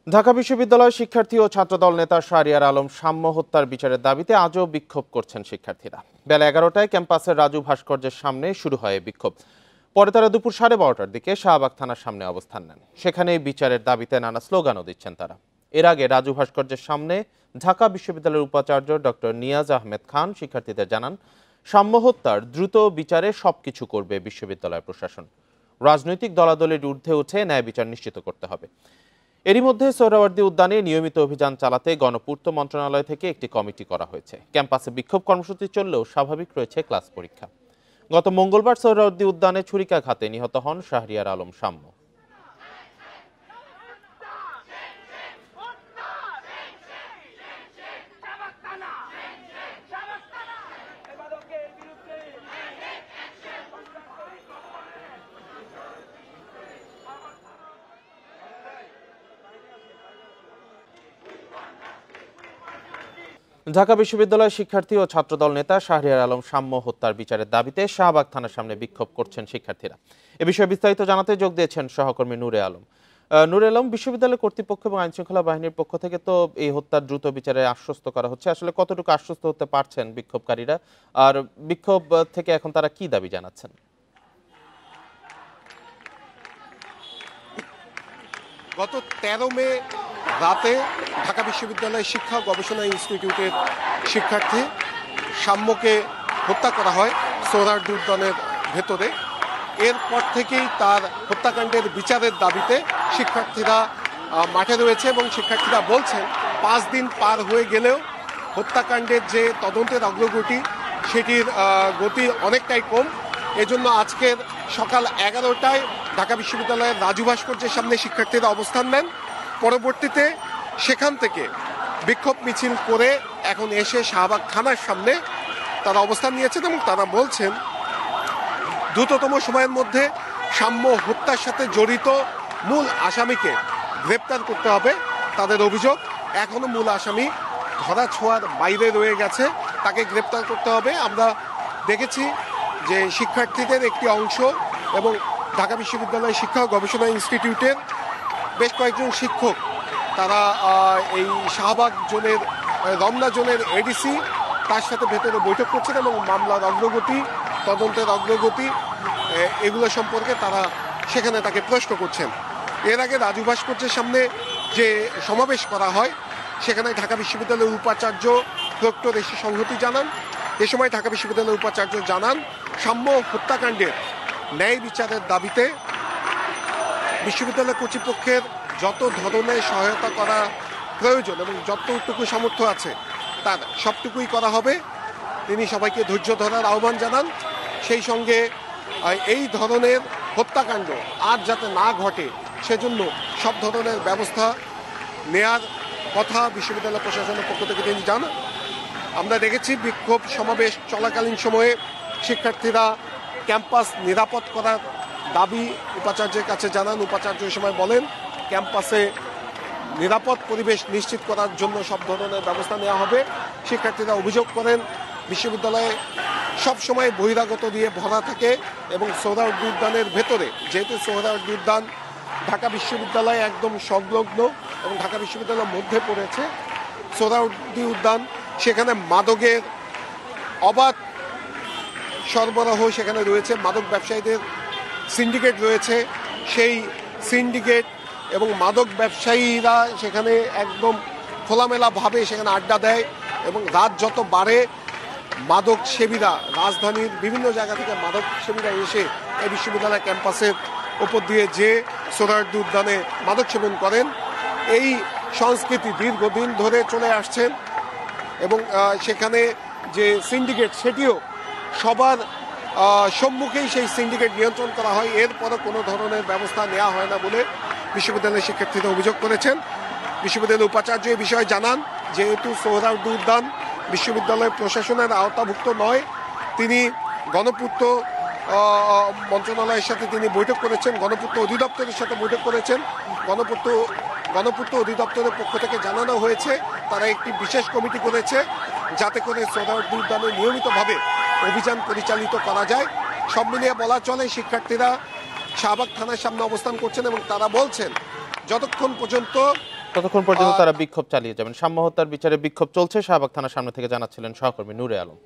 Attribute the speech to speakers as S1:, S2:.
S1: ঢাকা বিশ্ববিদ্যালয় শিক্ষার্থী ও ছাত্রদল নেতা শাহরিয়ার আলম সাম্য হত্যার বিচারের দাবিতে আজও বিক্ষোভ করছেন শিক্ষার্থীরা। বেলা 11টায় ক্যাম্পাসের রাজু ভাস্কর্যের সামনে শুরু হয় বিক্ষোভ। পরে তারা দুপুর 12:30টার দিকে শাহবাগ থানার সামনে অবস্থান নেন। সেখানেই বিচারের দাবিতে নানা স্লোগানও দিচ্ছেন তারা। এর আগে রাজু ভাস্কর্যের সামনে ঢাকা বিশ্ববিদ্যালয়ের উপাচার্য ডক্টর নিয়াজ আহমেদ খান শিক্ষার্থীদের জানান, সাম্য হত্যার দ্রুত বিচারে সবকিছু করবে বিশ্ববিদ্যালয় প্রশাসন। রাজনৈতিক দলাদলির ঊর্ধ্বে উঠে ন্যায় বিচার নিশ্চিত করতে হবে। এরই মধ্যে সোহরাওয়ার্দী উদ্যানে নিয়মিত অভিযান চালাতে গণপূর্ত মন্ত্রণালয় থেকে একটি কমিটি করা হয়েছে। ক্যাম্পাসে বিক্ষোভ কর্মসূচি চললেও স্বাভাবিক রয়েছে ক্লাস পরীক্ষা। গত মঙ্গলবার সোহরাওয়ার্দী উদ্যানে ছুরিকাঘাতে নিহত হন শাহরিয়ার আলম সাম্য। ঢাকা বিশ্ববিদ্যালয়ের শিক্ষার্থী ও ছাত্রদল নেতা শাহরিয়ার আলম সাম্য হত্যার বিচারের দাবিতে শাহবাগ থানার সামনে বিক্ষোভ করছেন শিক্ষার্থীরা। এ বিষয়ে বিস্তারিত জানাতে যোগ দিয়েছেন সহকর্মী নূরে আলম। নূরে আলম, বিশ্ববিদ্যালয় কর্তৃপক্ষ এবং আইনশৃঙ্খলা বাহিনীর পক্ষ থেকে তো এই হত্যার দ্রুত বিচারে আশ্বস্ত করা হচ্ছে। আসলে কতটুকু আশ্বস্ত হতে পারছেন বিক্ষোভকারীরা, আর বিক্ষোভ থেকে এখন তারা কি দাবি জানাচ্ছেন?
S2: গত 13 মে রাতে ঢাকা বিশ্ববিদ্যালয়ের শিক্ষা গবেষণা ইনস্টিটিউটের শিক্ষার্থী সাম্যকে হত্যা করা হয় সোহরাওয়ার্দী উদ্যানের ভেতরে। এরপর থেকেই তার হত্যাকাণ্ডের বিচারের দাবিতে শিক্ষার্থীরা মাঠে রয়েছে এবং শিক্ষার্থীরা বলছেন 5 দিন পার হয়ে গেলেও হত্যাকাণ্ডের যে তদন্তের অগ্রগতি সেটির গতি অনেকটাই কম। এজন্য আজকের সকাল 11টায় ঢাকা বিশ্ববিদ্যালয়ের রাজু ভাস্কর্যের সামনে শিক্ষার্থীরা অবস্থান নেন। পরবর্তীতে সেখান থেকে বিক্ষোভ মিছিল করে এখন এসে শাহবাগ থানার সামনে তারা অবস্থান নিয়েছেন এবং তারা বলছেন দ্রুততম সময়ের মধ্যে সাম্য হত্যার সাথে জড়িত মূল আসামিকে গ্রেপ্তার করতে হবে। তাদের অভিযোগ এখনো মূল আসামি ধরা ছোঁয়ার বাইরে রয়ে গেছে, তাকে গ্রেপ্তার করতে হবে। আমরা দেখেছি যে শিক্ষার্থীদের একটি অংশ এবং ঢাকা বিশ্ববিদ্যালয় শিক্ষা ও গবেষণা ইনস্টিটিউটের বেশ কয়েকজন শিক্ষক তারা এই শাহবাগ জোনের রমনা জোনের এডিসি তার সাথে ভেতরে বৈঠক করছেন এবং মামলার অগ্রগতি, তদন্তের অগ্রগতি এগুলো সম্পর্কে তারা সেখানে তাকে প্রশ্ন করছেন। এর আগে রাজু ভাস্কর্যের সামনে যে সমাবেশ করা হয় সেখানে ঢাকা বিশ্ববিদ্যালয়ের উপাচার্য প্রক্টর এসে সংহতি জানান। এ সময় ঢাকা বিশ্ববিদ্যালয়ের উপাচার্য জানান সাম্য হত্যাকাণ্ডের ন্যায় বিচারের দাবিতে বিশ্ববিদ্যালয় কর্তৃপক্ষের যত ধরনের সহায়তা করা প্রয়োজন এবং যতটুকু সামর্থ্য আছে তার সবটুকুই করা হবে। তিনি সবাইকে ধৈর্য ধরার আহ্বান জানান। সেই সঙ্গে এই ধরনের হত্যাকাণ্ড আর যাতে না ঘটে সেজন্য সব ধরনের ব্যবস্থা নেয়ার কথা বিশ্ববিদ্যালয় প্রশাসনের পক্ষ থেকে তিনি জানান। আমরা দেখেছি বিক্ষোভ সমাবেশ চলাকালীন সময়ে শিক্ষার্থীরা ক্যাম্পাস নিরাপদ করার দাবি উপাচার্যের কাছে জানান। উপাচার্য এই সময় বলেন ক্যাম্পাসে নিরাপদ পরিবেশ নিশ্চিত করার জন্য সব ধরনের ব্যবস্থা নেওয়া হবে। শিক্ষার্থীরা অভিযোগ করেন বিশ্ববিদ্যালয়ে সবসময় বহিরাগত দিয়ে ভরা থাকে এবং সোহরাওয়ার্দী উদ্যানের ভেতরে, যেহেতু সোহরাওয়ার্দী উদ্যান ঢাকা বিশ্ববিদ্যালয়ে একদম সংলগ্ন এবং ঢাকা বিশ্ববিদ্যালয়ের মধ্যে পড়েছে সোহরাওয়ার্দী উদ্যান, সেখানে মাদকের অবাধ সরবরাহ সেখানে রয়েছে, মাদক ব্যবসায়ীদের সিন্ডিকেট রয়েছে। সেই সিন্ডিকেট এবং মাদক ব্যবসায়ীরা সেখানে একদম খোলামেলাভাবে সেখানে আড্ডা দেয় এবং রাত যত বাড়ে মাদক সেবীরা, রাজধানীর বিভিন্ন জায়গা থেকে মাদক সেবীরা এসে এই বিশ্ববিদ্যালয় ক্যাম্পাসের ওপর দিয়ে যে সোহরাওয়ার্দী উদ্যানে মাদক সেবন করেন। এই সংস্কৃতি দীর্ঘদিন ধরে চলে আসছেন এবং সেখানে যে সিন্ডিকেট সেটিও সবার সম্মুখেই সেই সিন্ডিকেট নিয়ন্ত্রণ করা হয়। এরপরও কোনো ধরনের ব্যবস্থা নেওয়া হয় না বলে বিশ্ববিদ্যালয়ের শিক্ষার্থীরা অভিযোগ করেছেন। বিশ্ববিদ্যালয়ের উপাচার্য এই বিষয়ে জানান যেহেতু সোহরাওয়ার্দী উদ্যান বিশ্ববিদ্যালয় প্রশাসনের আওতাভুক্ত নয়, তিনি গণপূর্ত মন্ত্রণালয়ের সাথে তিনি বৈঠক করেছেন, গণপূর্ত অধিদপ্তরের সাথে বৈঠক করেছেন। গণপূর্ত অধিদপ্তরের পক্ষ থেকে জানানো হয়েছে তারা একটি বিশেষ কমিটি করেছে যাতে করে সোহরাওয়ার্দী উদ্যানে নিয়মিতভাবে অভিযান পরিচালিত করা যায়। সব মিলিয়ে বলা চলে শিক্ষার্থীরা শাহবাগ থানার সামনে অবস্থান করছেন এবং তারা বলছেন যতক্ষণ পর্যন্ত
S1: ততক্ষণ পর্যন্ত তারা বিক্ষোভ চালিয়ে যাবেন। সাম্য হত্যার বিচারে বিক্ষোভ চলছে। শাহবাগ থানার সামনে থেকে জানাচ্ছিলেন সহকর্মী নূরে আলম।